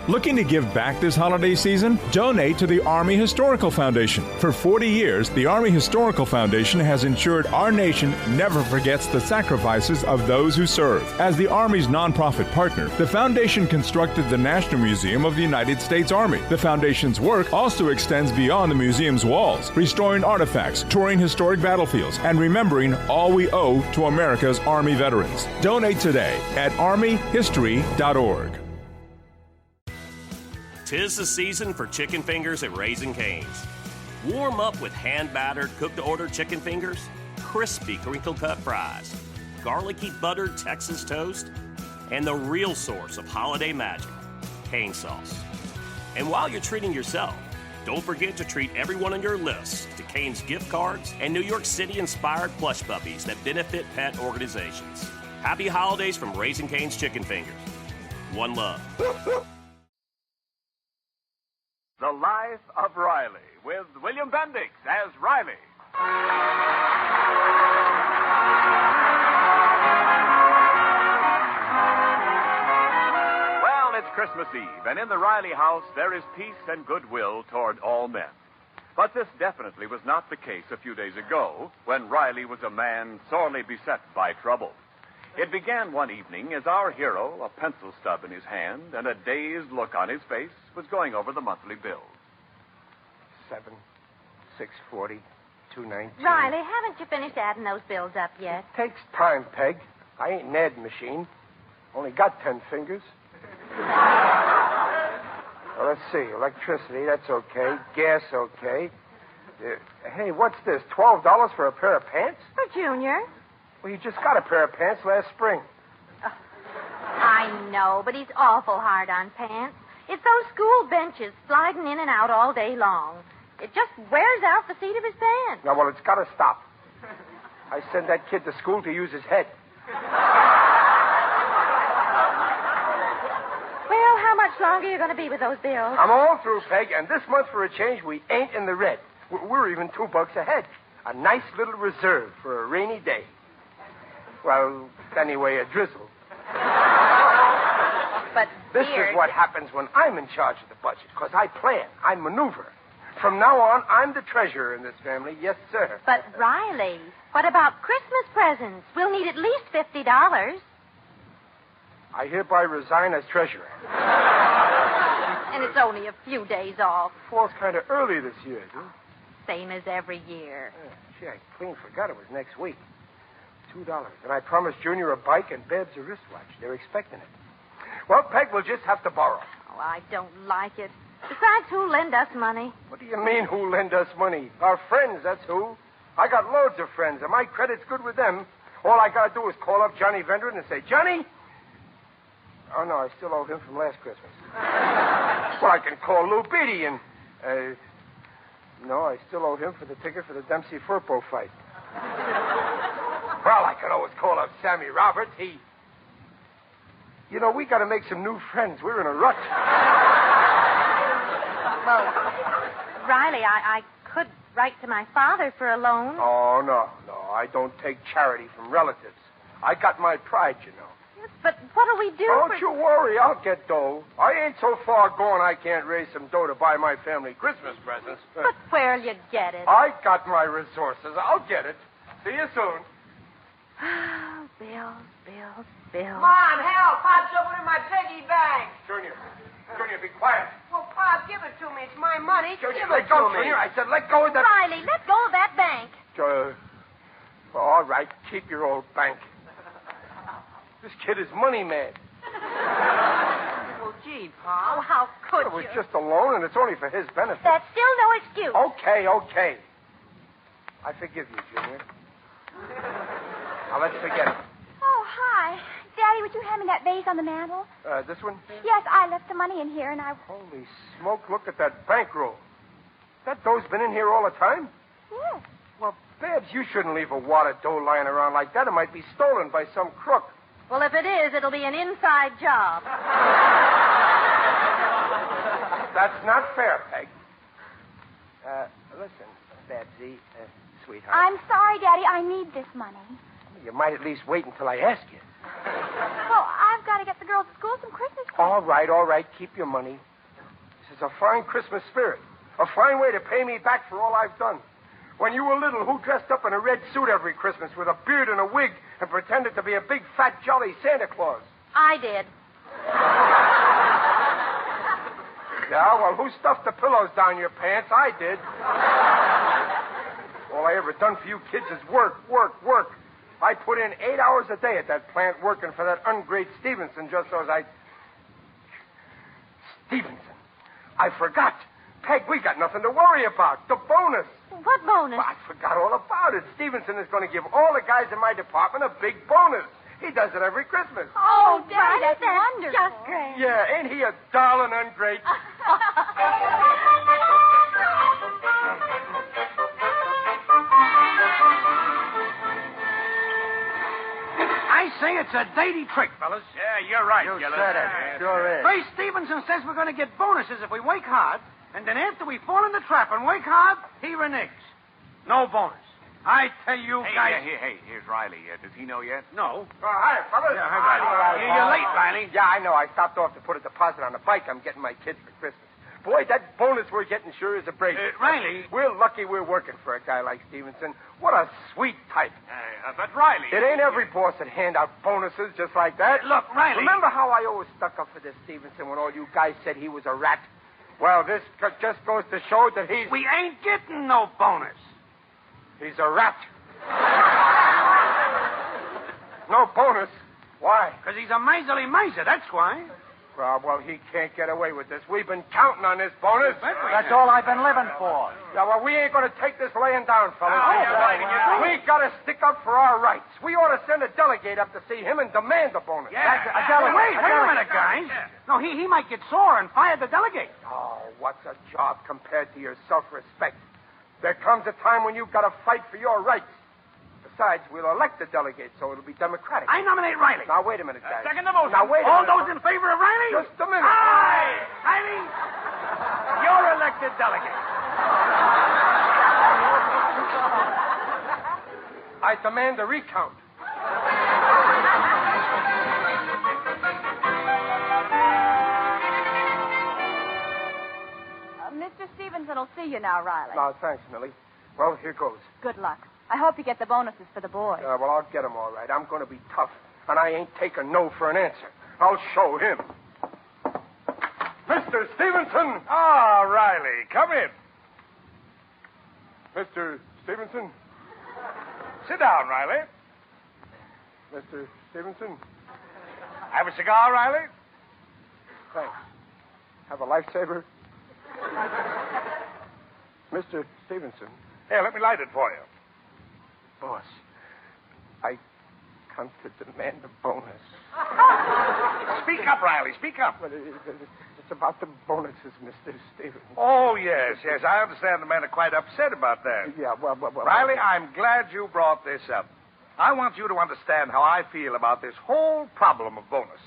Looking to give back this holiday season? Donate to the Army Historical Foundation. For 40 years, the Army Historical Foundation has ensured our nation never forgets the sacrifices of those who serve. As the Army's nonprofit partner, the foundation constructed the National Museum of the United States Army. The foundation's work also extends beyond the museum's walls, restoring artifacts, touring historic battlefields, and remembering all we owe to America's Army veterans. Donate today at armyhistory.org. 'Tis the season for chicken fingers at Raising Cane's. Warm up with hand-battered, cooked-to-order chicken fingers, crispy crinkle-cut fries, garlicky buttered Texas toast, and the real source of holiday magic, cane sauce. And while you're treating yourself, don't forget to treat everyone on your list to Cane's gift cards and New York City-inspired plush puppies that benefit pet organizations. Happy holidays from Raising Cane's Chicken Fingers. One love. The Life of Riley, with William Bendix as Riley. Well, it's Christmas Eve, and in the Riley house there is peace and goodwill toward all men. But this definitely was not the case a few days ago, when Riley was a man sorely beset by trouble. It began one evening as our hero, a pencil stub in his hand and a dazed look on his face, was going over the monthly bills. 7, 640, 219. Riley, haven't you finished adding those bills up yet? It takes time, Peg. I ain't an adding machine. Only got 10 fingers. Well, let's see. Electricity, that's okay. Gas, okay. Hey, what's this? $12 for a pair of pants? For Junior. Well, you just got a pair of pants last spring. I know, but he's awful hard on pants. It's those school benches sliding in and out all day long. It just wears out the seat of his pants. Now, well, it's got to stop. I send that kid to school to use his head. Well, how much longer are you going to be with those bills? I'm all through, Peg, and this month, for a change, we ain't in the red. We're even $2 ahead. A nice little reserve for a rainy day. Well, anyway, a drizzle. But, This is what happens when I'm in charge of the budget, because I plan, I maneuver. From now on, I'm the treasurer in this family. Yes, sir. But, Riley, what about Christmas presents? We'll need at least $50. I hereby resign as treasurer. And it's only a few days off. Falls kind of early this year, dude. Same as every year. Gee, I clean forgot it was next week. $2. And I promised Junior a bike and Babs a wristwatch. They're expecting it. Well, Peg, we'll just have to borrow. Oh, I don't like it. Besides, who'll lend us money? What do you mean, who lend us money? Our friends, that's who. I got loads of friends, and my credit's good with them. All I got to do is call up Johnny Vendron and say, Johnny? Oh, no, I still owe him from last Christmas. Well, I can call Lou Beatty and... No, I still owe him for the ticket for the Dempsey-Furpo fight. Well, I can always call up Sammy Roberts. You know, we got to make some new friends. We're in a rut. Well, Riley, I could write to my father for a loan. Oh, no. I don't take charity from relatives. I got my pride, you know. Yes, but what'll we do? Don't you worry. I'll get dough. I ain't so far gone I can't raise some dough to buy my family Christmas presents. But where'll you get it? I got my resources. I'll get it. See you soon. Bills. Mom, help. Pop's opening my piggy bank. Junior, be quiet. Well, Pop, give it to me. It's my money. Junior, give let it go, to me. Junior. I said let go of that... Riley, let go of that bank. All right, keep your old bank. This kid is money mad. Well, gee, Pop. Oh, how could It was you? just a loan, and it's only for his benefit. That's still no excuse. Okay. I forgive you, Junior. Now, let's forget it. Oh, hi. Daddy, would you hand me that vase on the mantel? This one? Yes, I left the money in here, and I... Holy smoke, look at that bankroll. That dough's been in here all the time? Yes. Well, Babs, you shouldn't leave a wad of dough lying around like that. It might be stolen by some crook. Well, if it is, it'll be an inside job. That's not fair, Peg. Listen, Babsy, sweetheart. I'm sorry, Daddy. I need this money. You might at least wait until I ask you. Well, I've got to get the girls at school some Christmas presents. All right. Keep your money. This is a fine Christmas spirit. A fine way to pay me back for all I've done. When you were little, who dressed up in a red suit every Christmas with a beard and a wig and pretended to be a big, fat, jolly Santa Claus? I did. Yeah, well, who stuffed the pillows down your pants? I did. All I ever done for you kids is work. I put in 8 hours a day at that plant working for that ungreat Stevenson just so as Stevenson. I forgot. Peg, we got nothing to worry about. The bonus. What bonus? Well, I forgot all about it. Stevenson is going to give all the guys in my department a big bonus. He does it every Christmas. Oh, Daddy, that's That's wonderful. just great. Yeah, ain't he a darling ungreat? I say it's a dirty trick, fellas. Yeah, you're right, You Gillis. said it. Sure is. Ray Stevenson says we're going to get bonuses if we work hard, and then after we fall in the trap and work hard, he reneges. No bonus. I tell you guys... Here's Riley. Does he know yet? No. Oh, hi, fellas. Yeah, hi, Riley. You're late, Riley. Yeah, I know. I stopped off to put a deposit on a bike I'm getting my kids for Christmas. Boy, that bonus we're getting sure is a break. Riley... We're lucky we're working for a guy like Stevenson. What a sweet type. But Riley... It ain't every boss that hand out bonuses just like that. Look, Riley... Remember how I always stuck up for this Stevenson when all you guys said he was a rat? Well, this just goes to show that he's... We ain't getting no bonus. He's a rat. No bonus. Why? Because he's a miserly miser, that's why. Well, he can't get away with this. We've been counting on this bonus. That's all I've been living for. Yeah, well, we ain't going to take this laying down, fellas. We right. got to stick up for our rights. We ought to send a delegate up to see him and demand the bonus. Wait a minute, guys. No, he might get sore and fire the delegate. Oh, what's a job compared to your self-respect? There comes a time when you've got to fight for your rights. Besides, we'll elect the delegate, so it'll be democratic. I nominate Riley. Now, wait a minute, guys. Second the motion. Now, wait a All minute. those in favor of Riley? Just a minute. Aye! Riley, you're elected delegate. I demand a recount. Mr. Stevenson will see you now, Riley. No, thanks, Millie. Well, here goes. Good luck. I hope you get the bonuses for the boys. Well, I'll get him all right. I'm going to be tough, and I ain't taking no for an answer. I'll show him. Mr. Stevenson! Ah, Riley, come in. Mr. Stevenson? Sit down, Riley. Mr. Stevenson? Have a cigar, Riley? Thanks. Have a lifesaver? Mr. Stevenson. Here, let me light it for you. Boss, I come to demand a bonus. Speak up, Riley, speak up. But it's about the bonuses, Mr. Stevenson. Oh, yes. I understand the men are quite upset about that. Yeah, well... Riley, I'm glad you brought this up. I want you to understand how I feel about this whole problem of bonuses.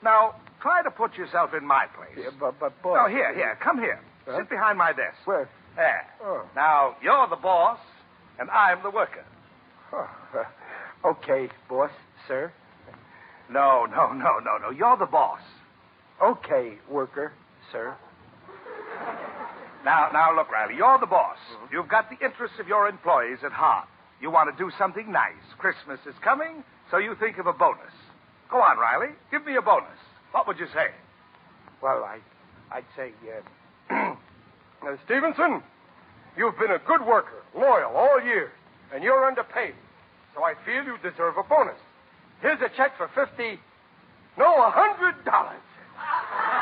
Now, try to put yourself in my place. Yeah, but boss... No, here, come here. Huh? Sit behind my desk. Where? There. Oh. Now, you're the boss, and I'm the worker. Oh, okay, boss, sir. No. You're the boss. Okay, worker, sir. Now, look, Riley, you're the boss. Mm-hmm. You've got the interests of your employees at heart. You want to do something nice. Christmas is coming, so you think of a bonus. Go on, Riley. Give me a bonus. What would you say? Well, I'd say, Stevenson, you've been a good worker, loyal all year, and you're underpaid. So I feel you deserve a bonus. Here's a check for $100.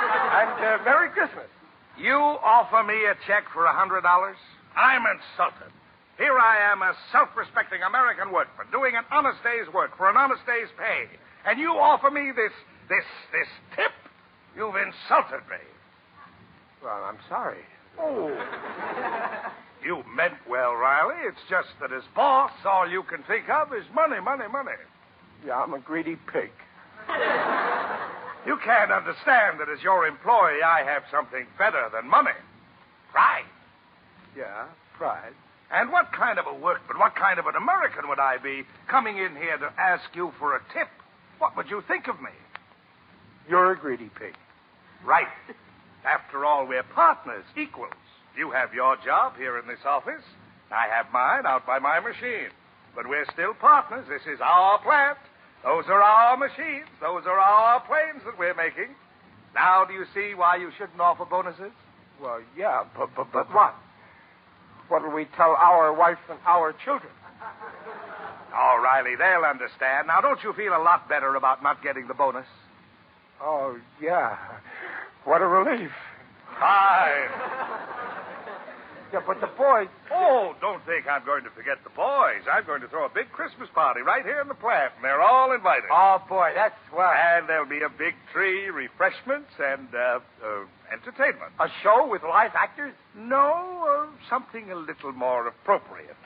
And Merry Christmas. You offer me a check for $100? I'm insulted. Here I am, a self-respecting American workman, doing an honest day's work for an honest day's pay. And you offer me this tip? You've insulted me. Well, I'm sorry. Oh. You meant well, Riley. It's just that as boss, all you can think of is money. Yeah, I'm a greedy pig. You can't understand that as your employee, I have something better than money. Pride. Yeah, pride. And what kind of a workman, what kind of an American would I be coming in here to ask you for a tip? What would you think of me? You're a greedy pig. Right. After all, we're partners, equals. You have your job here in this office. I have mine out by my machine. But we're still partners. This is our plant. Those are our machines. Those are our planes that we're making. Now, do you see why you shouldn't offer bonuses? Well, yeah, but what? What'll we tell our wife and our children? Oh, Riley, they'll understand. Now, don't you feel a lot better about not getting the bonus? Oh, yeah. What a relief. Fine. Yeah, but the boys... Oh, don't think I'm going to forget the boys. I'm going to throw a big Christmas party right here in the plant, and they're all invited. Oh, boy, that's swell. And there'll be a big tree, refreshments, and entertainment. A show with live actors? No, something a little more appropriate.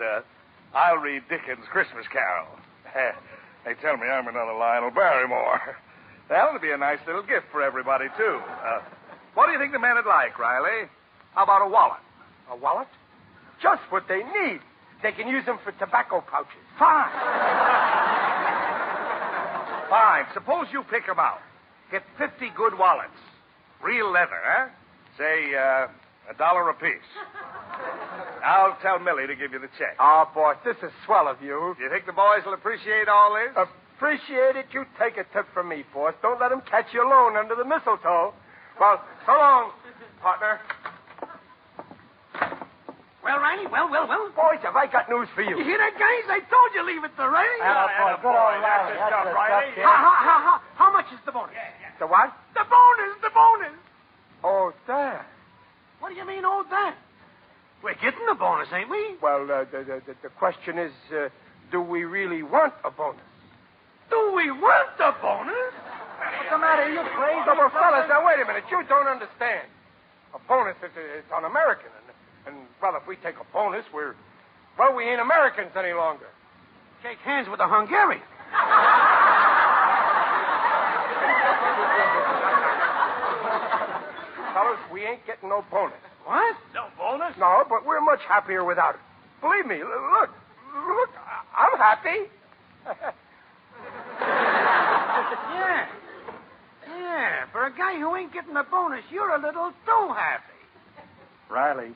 I'll read Dickens' Christmas Carol. They tell me I'm another Lionel Barrymore. That'll be a nice little gift for everybody, too. What do you think the men would like, Riley? How about a wallet? A wallet? Just what they need. They can use them for tobacco pouches. Fine. Fine. Suppose you pick them out. Get 50 good wallets. Real leather, huh? Say, $1 apiece. I'll tell Millie to give you the check. Oh, boss, this is swell of you. Do you think the boys will appreciate all this? Appreciate it. You take a tip from me, boss. Don't let them catch you alone under the mistletoe. Well, so long, partner. Well, Riley, well. Boys, have I got news for you? You hear that, guys? I told you leave it to Ray. Good old Riley. That's Riley. How much is the bonus? The what? The bonus. Oh, that. What do you mean, oh, that? We're getting the bonus, ain't we? Well, the question is, do we really want a bonus? Do we want the bonus? What's the matter? Are you crazy? Well, fellas, now, wait a minute. You don't understand. A bonus is un-American. And, well, if we take a bonus, we ain't Americans any longer. Shake hands with a Hungarian. Fellas, we ain't getting no bonus. What? No bonus? No, but we're much happier without it. Believe me, look, I'm happy. Yeah, for a guy who ain't getting a bonus, you're a little too happy. Riley,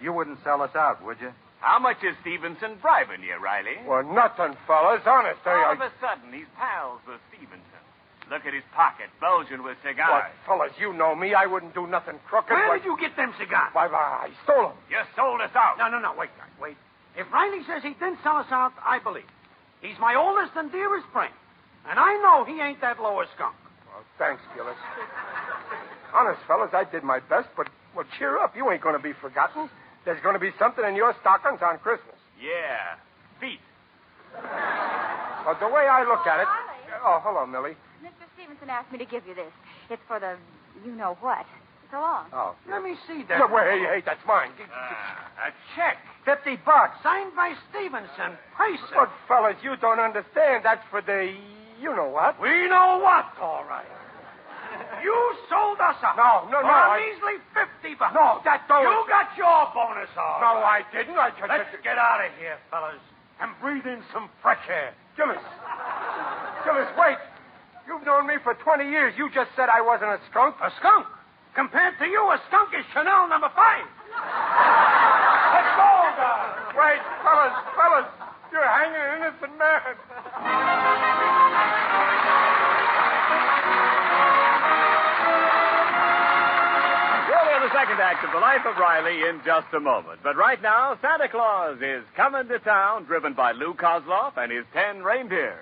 you wouldn't sell us out, would you? How much is Stevenson bribing you, Riley? Well, nothing, fellas. Honest, All of a sudden, he's pals with Stevenson. Look at his pocket, bulging with cigars. What, fellas, you know me. I wouldn't do nothing crooked. Where did you get them cigars? Why, I stole them. You sold us out. No, wait. If Riley says he didn't sell us out, I believe. He's my oldest and dearest friend. And I know he ain't that lower skunk. Well, thanks, Gillis. Honest, fellas, I did my best, but, well, cheer up. You ain't going to be forgotten. There's going to be something in your stockings on Christmas. Yeah, feet. Well, the way I look at it... Oh, hello, Millie. Mr. Stevenson asked me to give you this. It's for the you-know-what. So long. Oh. Let me see that. No, wait, hey, that's mine. A check. $50. Signed by Stevenson. Pacer. But, fellas, you don't understand. That's for the you-know-what. We know what, all right. You sold us out. No. For a measly $50. No, that don't... You got your bonus, all No, right. I didn't. Let's get out of here, fellas, and breathe in some fresh air. Gillis, wait. You've known me for 20 years. You just said I wasn't a skunk. A skunk? Compared to you, a skunk is Chanel number 5. Let's go, guys. Wait, fellas. You're hanging an innocent man. We'll hear the second act of The Life of Riley in just a moment. But right now, Santa Claus is coming to town, driven by Lou Kozloff and his 10 reindeer.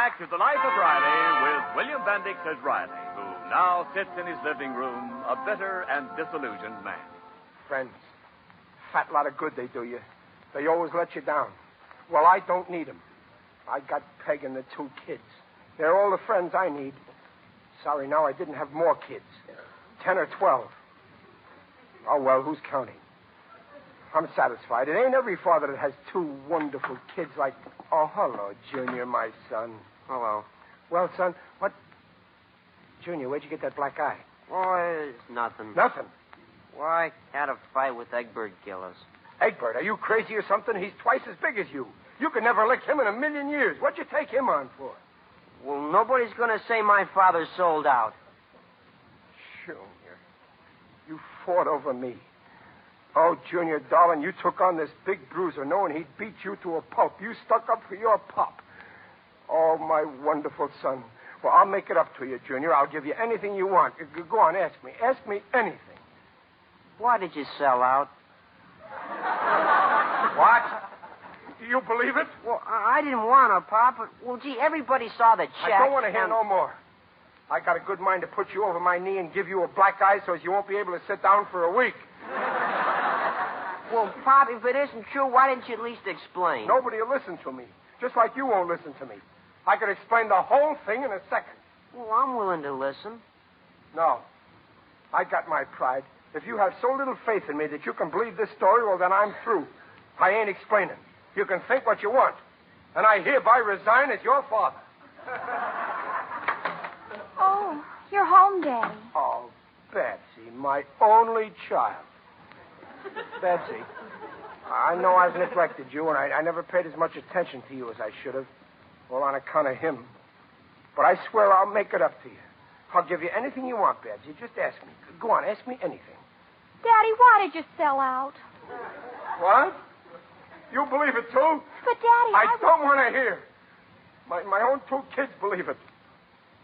back to the life of Riley with William Bendix as Riley, who now sits in his living room, a bitter and disillusioned man. Friends. Fat lot of good they do you. They always let you down. Well, I don't need them. I got Peg and the 2 kids. They're all the friends I need. Sorry now I didn't have more kids. 10 or 12. Oh, well, who's counting? I'm satisfied. It ain't every father that has 2 wonderful kids like... Oh, hello, Junior, my son. Hello. Well, son, what... Junior, where'd you get that black eye? Oh, it's nothing. Nothing. Well, I had a fight with Egbert Gillis. Egbert, are you crazy or something? He's twice as big as you. You could never lick him in a million years. What'd you take him on for? Well, nobody's going to say my father sold out. Junior, you fought over me. Oh, Junior, darling, you took on this big bruiser knowing he'd beat you to a pulp. You stuck up for your pop. Oh, my wonderful son. Well, I'll make it up to you, Junior. I'll give you anything you want. Go on, ask me. Ask me anything. Why did you sell out? What? Do you believe it? Well, I didn't want to, Pop, but, well, gee, everybody saw the check. I don't want to hear no more. I got a good mind to put you over my knee and give you a black eye so as you won't be able to sit down for a week. Well, Pop, if it isn't true, why didn't you at least explain? Nobody will listen to me, just like you won't listen to me. I could explain the whole thing in a second. Well, I'm willing to listen. No. I got my pride. If you have so little faith in me that you can believe this story, well, then I'm through. I ain't explaining. You can think what you want. And I hereby resign as your father. Oh, you're home, Daddy. Oh, Betsy, my only child. Betsy, I know I've neglected you, and I never paid as much attention to you as I should have. All on account of him. But I swear I'll make it up to you. I'll give you anything you want, Betsy. Just ask me. Go on, ask me anything. Daddy, why did you sell out? What? You believe it, too? But, Daddy, I don't want to hear. My own 2 kids believe it.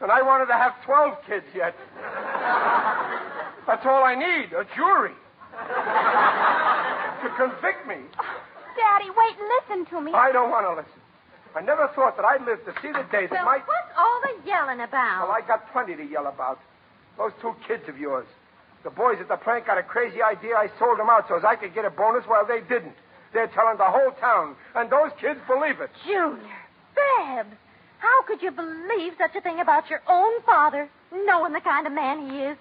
And I wanted to have 12 kids yet. That's all I need, a jury. To convict me. Daddy, wait, listen to me. I don't want to listen. I never thought that I'd live to see the day that Well, what's all the yelling about? Well, I got plenty to yell about. Those 2 kids of yours. The boys at the plant got a crazy idea. I sold them out so as I could get a bonus while they didn't. They're telling the whole town, and those kids believe it. Junior, Babs, how could you believe such a thing about your own father, knowing the kind of man he is?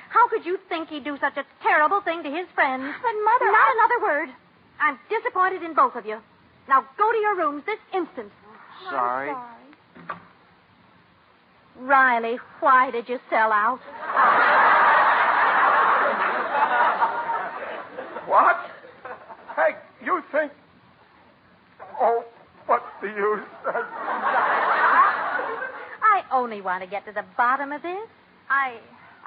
How could you think he'd do such a terrible thing to his friends? But, Mother... Not another word. I'm disappointed in both of you. Now go to your rooms this instant. Sorry. Riley, why did you sell out? What? Hey, you think... Oh, what's the use? I only want to get to the bottom of this. I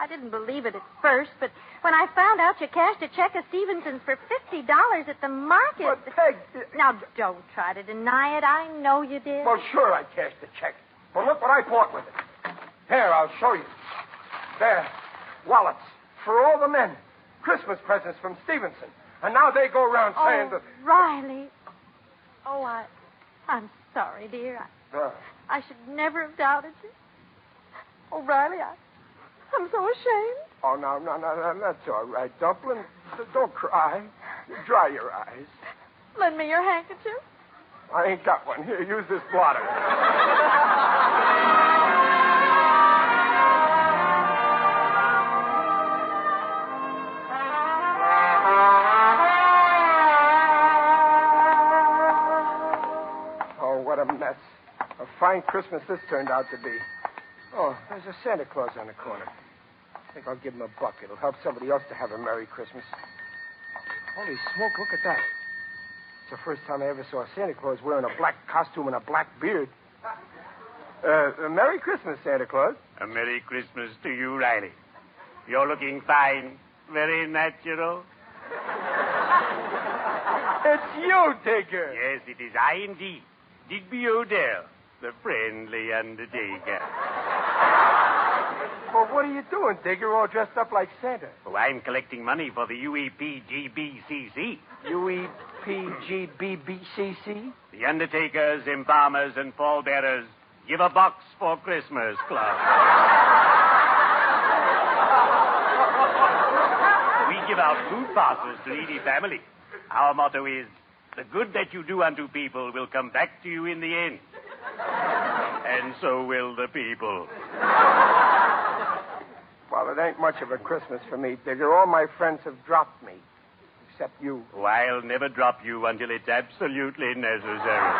didn't believe it at first, but when I found out you cashed a check of Stevenson's for $50 at the market... But, Peg... Now, don't try to deny it. I know you did. Well, sure I cashed the check. But look what I bought with it. Here, I'll show you. There. Wallets. For all the men. Christmas presents from Stevenson. And now they go around saying that... Riley. Oh, I'm sorry, dear. I should never have doubted you. Oh, Riley, I'm so ashamed. Oh, no, that's all right, Dumpling. Don't cry. Dry your eyes. Lend me your handkerchief. I ain't got one. Here, use this blotter. Oh, what a mess. A fine Christmas this turned out to be. Oh, there's a Santa Claus on the corner. I think I'll give him a buck. It'll help somebody else to have a Merry Christmas. Holy smoke, look at that. It's the first time I ever saw Santa Claus wearing a black costume and a black beard. Merry Christmas, Santa Claus. A Merry Christmas to you, Riley. You're looking fine. Very natural. It's you, Digger. Yes, it is I indeed. Digby Odell, the friendly undertaker. Well, what are you doing, Digger, all dressed up like Santa? Oh, I'm collecting money for the UEPGBCC. UEPGBBCC? The undertakers, embalmers, and pallbearers Give a box for Christmas, Club. We give out food parcels to needy families. Our motto is, the good that you do unto people will come back to you in the end. And so will the people. Well, it ain't much of a Christmas for me, Digger. All my friends have dropped me. Except you. Oh, I'll never drop you until it's absolutely necessary.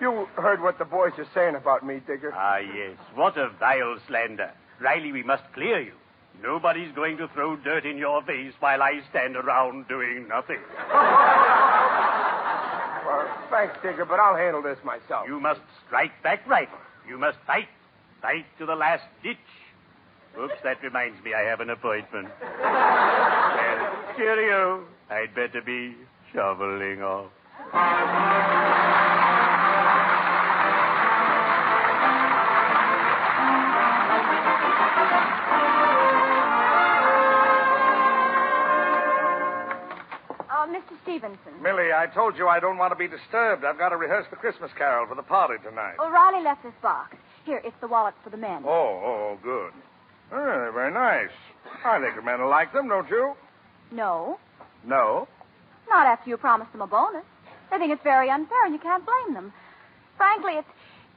You heard what the boys are saying about me, Digger. Ah, yes. What a vile slander. Riley, we must clear you. Nobody's going to throw dirt in your face while I stand around doing nothing. Well, thanks, Digger, but I'll handle this myself. You must strike back right. You must fight. Fight to the last ditch. Oops, that reminds me I have an appointment. Well, cheerio. I'd better be shoveling off. Mr. Stevenson. Millie, I told you I don't want to be disturbed. I've got to rehearse the Christmas carol for the party tonight. Riley left this box. Here, it's the wallet for the men. Oh, good. They're very nice. I think the men will like them, don't you? No. No? Not after you promised them a bonus. They think it's very unfair, and you can't blame them. Frankly,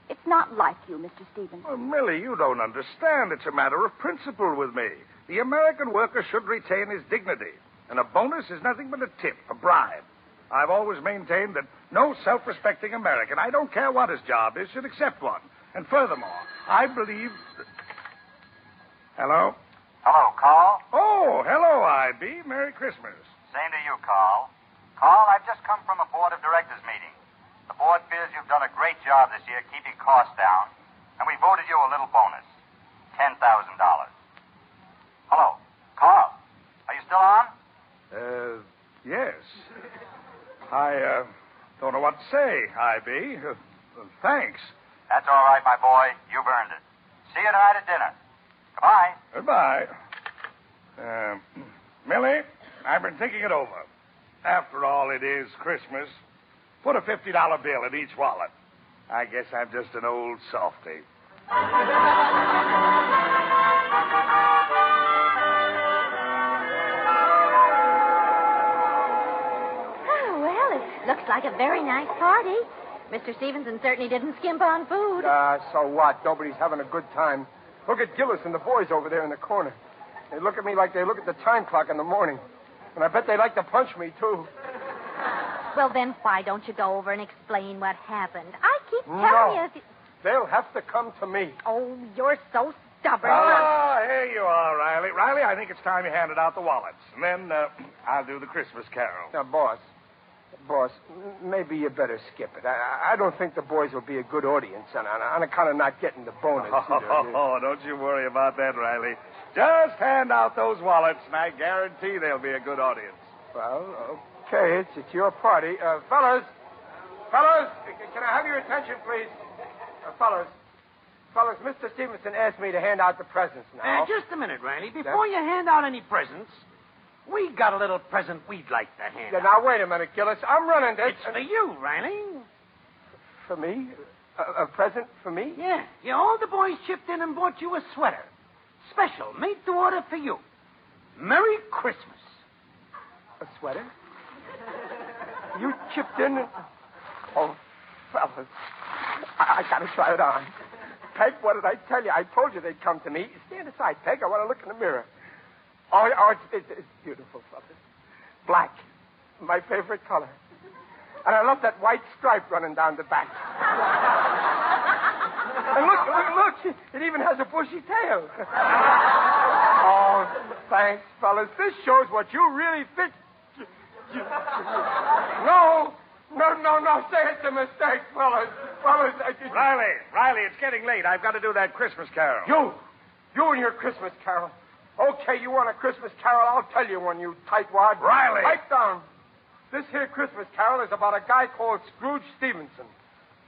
it's not like you, Mr. Stevenson. Well, Millie, you don't understand. It's a matter of principle with me. The American worker should retain his dignity. And a bonus is nothing but a tip, a bribe. I've always maintained that no self-respecting American, I don't care what his job is, should accept one. And furthermore, I believe... Hello? Hello, Carl. Oh, hello, I.B. Merry Christmas. Same to you, Carl. Carl, I've just come from a board of directors meeting. The board feels you've done a great job this year keeping costs down, and we voted you a little bonus, $10,000. Hello, Carl. Are you still on? Yes. I, don't know what to say, I.B. Thanks. That's all right, my boy. You've earned it. See you tonight at dinner. Goodbye. Goodbye. Millie, I've been thinking it over. After all, it is Christmas. Put a $50 bill in each wallet. I guess I'm just an old softy. Looks like a very nice party. Mr. Stevenson certainly didn't skimp on food. So what? Nobody's having a good time. Look at Gillis and the boys over there in the corner. They look at me like they look at the time clock in the morning. And I bet they like to punch me, too. Well, then why don't you go over and explain what happened? I keep telling you... They'll have to come to me. Oh, you're so stubborn. Ah, here you are, Riley. Riley, I think it's time you handed out the wallets. And then I'll do the Christmas carol. Now, Boss, maybe you better skip it. I don't think the boys will be a good audience on account of not getting the bonus. Oh, don't you worry about that, Riley. Just hand out those wallets, and I guarantee they'll be a good audience. Well, okay, it's your party. Fellas, can I have your attention, please? Fellas, Mr. Stevenson asked me to hand out the presents now. Just a minute, Riley. Before you hand out any presents, we got a little present we'd like to hand out. Now, wait a minute, Gillis. I'm running this. It's for you, Riley. For me? A present for me? Yeah. All the boys chipped in and bought you a sweater. Special, made to order for you. Merry Christmas. A sweater? You chipped in? Oh, fellas. I gotta try it on. Peg, what did I tell you? I told you they'd come to me. Stand aside, Peg. I want to look in the mirror. Oh, it's beautiful, fellas. Black. My favorite color. And I love that white stripe running down the back. And look. It even has a bushy tail. Oh, thanks, fellas. This shows what you really think. No. Say it's a mistake, fellas. Riley, it's getting late. I've got to do that Christmas carol. You and your Christmas carol. Okay, you want a Christmas carol? I'll tell you one, you tightwad. Riley! Pipe down. This here Christmas carol is about a guy called Scrooge Stevenson.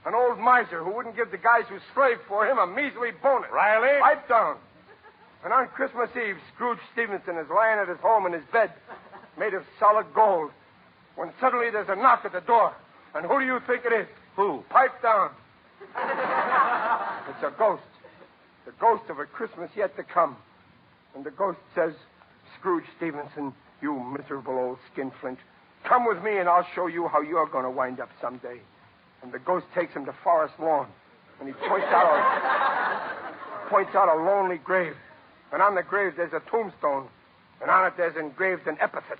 An old miser who wouldn't give the guys who slaved for him a measly bonus. Riley? Pipe down. And on Christmas Eve, Scrooge Stevenson is lying at his home in his bed, made of solid gold, when suddenly there's a knock at the door. And who do you think it is? Who? Pipe down. It's a ghost. The ghost of a Christmas yet to come. And the ghost says, Scrooge Stevenson, you miserable old skinflint, come with me and I'll show you how you're going to wind up someday. And the ghost takes him to Forest Lawn. And he points out a lonely grave. And on the grave there's a tombstone. And on it there's engraved an epithet.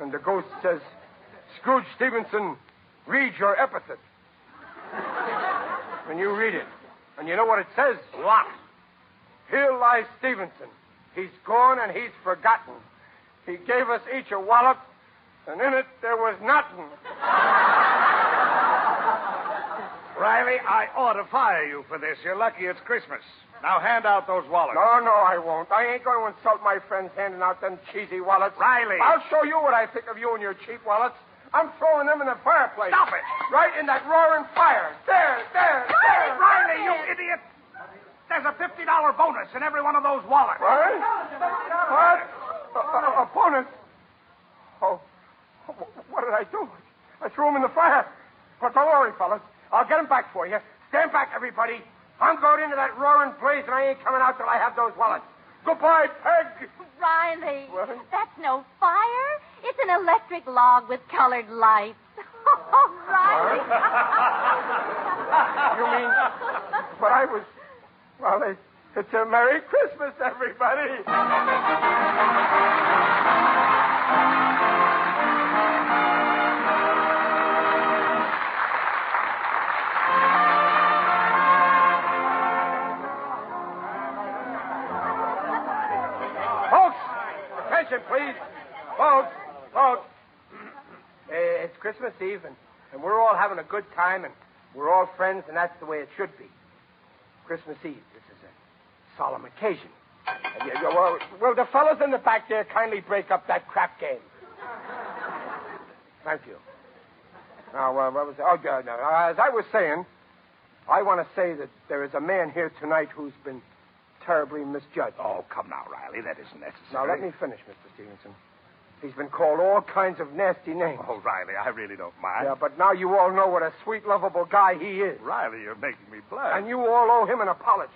And the ghost says, Scrooge Stevenson, read your epithet. And you read it. And you know what it says? What? Here lies Stevenson. He's gone and he's forgotten. He gave us each a wallop, and in it there was nothing. Riley, I ought to fire you for this. You're lucky it's Christmas. Now hand out those wallets. No, I won't. I ain't going to insult my friends handing out them cheesy wallets. Riley! I'll show you what I think of you and your cheap wallets. I'm throwing them in the fireplace. Stop it! Right in that roaring fire. There. Riley, you idiot! There's a $50 bonus in every one of those wallets. What? A bonus? Oh, what did I do? I threw them in the fire. But don't worry, fellas. I'll get them back for you. Stand back, everybody. I'm going into that roaring blaze, and I ain't coming out till I have those wallets. Goodbye, Peg. Riley, What? that's no fire. It's an electric log with colored lights. Oh, Riley. You mean... But I was... Well, it's a Merry Christmas, everybody. Folks, attention, please. Folks. It's Christmas Eve, and we're all having a good time, and we're all friends, and that's the way it should be. Christmas Eve. This is a solemn occasion. Will the fellas in the back there kindly break up that crap game? Thank you. Now, what was... Oh, no. As I was saying, I want to say that there is a man here tonight who's been terribly misjudged. Oh, come now, Riley. That isn't necessary. Now, let me finish, Mr. Stevenson. He's been called all kinds of nasty names. Oh, Riley, I really don't mind. Yeah, but now you all know what a sweet, lovable guy he is. Riley, you're making me blush. And you all owe him an apology.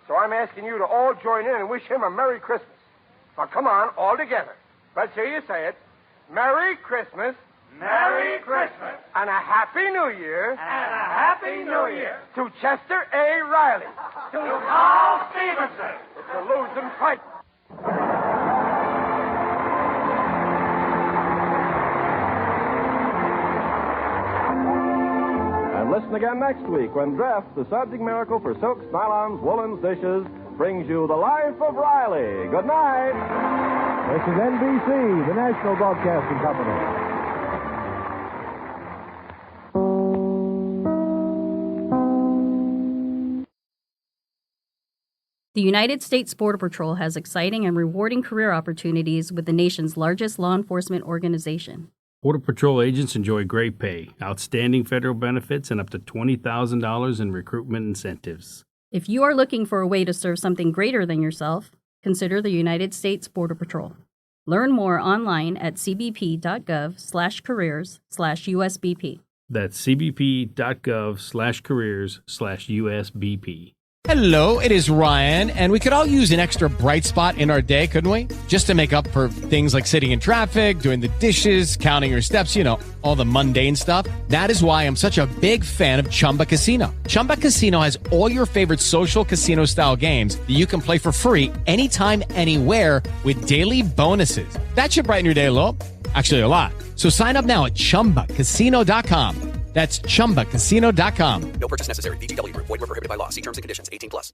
So I'm asking you to all join in and wish him a Merry Christmas. Now, come on, all together. Let's hear you say it. Merry Christmas. Merry Christmas. And a Happy New Year. And a Happy New Year. To Chester A. Riley. To Carl Stevenson. It's a losing fight. Listen again next week when Dress, the subject miracle for silks, nylons, woolens, dishes, brings you The Life of Riley. Good night. This is NBC, the National Broadcasting Company. The United States Border Patrol has exciting and rewarding career opportunities with the nation's largest law enforcement organization. Border Patrol agents enjoy great pay, outstanding federal benefits, and up to $20,000 in recruitment incentives. If you are looking for a way to serve something greater than yourself, consider the United States Border Patrol. Learn more online at cbp.gov/careers/USBP. That's cbp.gov/careers/USBP. Hello, it is Ryan, and we could all use an extra bright spot in our day, couldn't we? Just to make up for things like sitting in traffic, doing the dishes, counting your steps, all the mundane stuff. That is why I'm such a big fan of Chumba Casino. Chumba Casino has all your favorite social casino-style games that you can play for free anytime, anywhere with daily bonuses. That should brighten your day a little. Actually, a lot. So sign up now at ChumbaCasino.com. That's ChumbaCasino.com. No purchase necessary. VGW Group. Void where prohibited by law. See terms and conditions. 18+.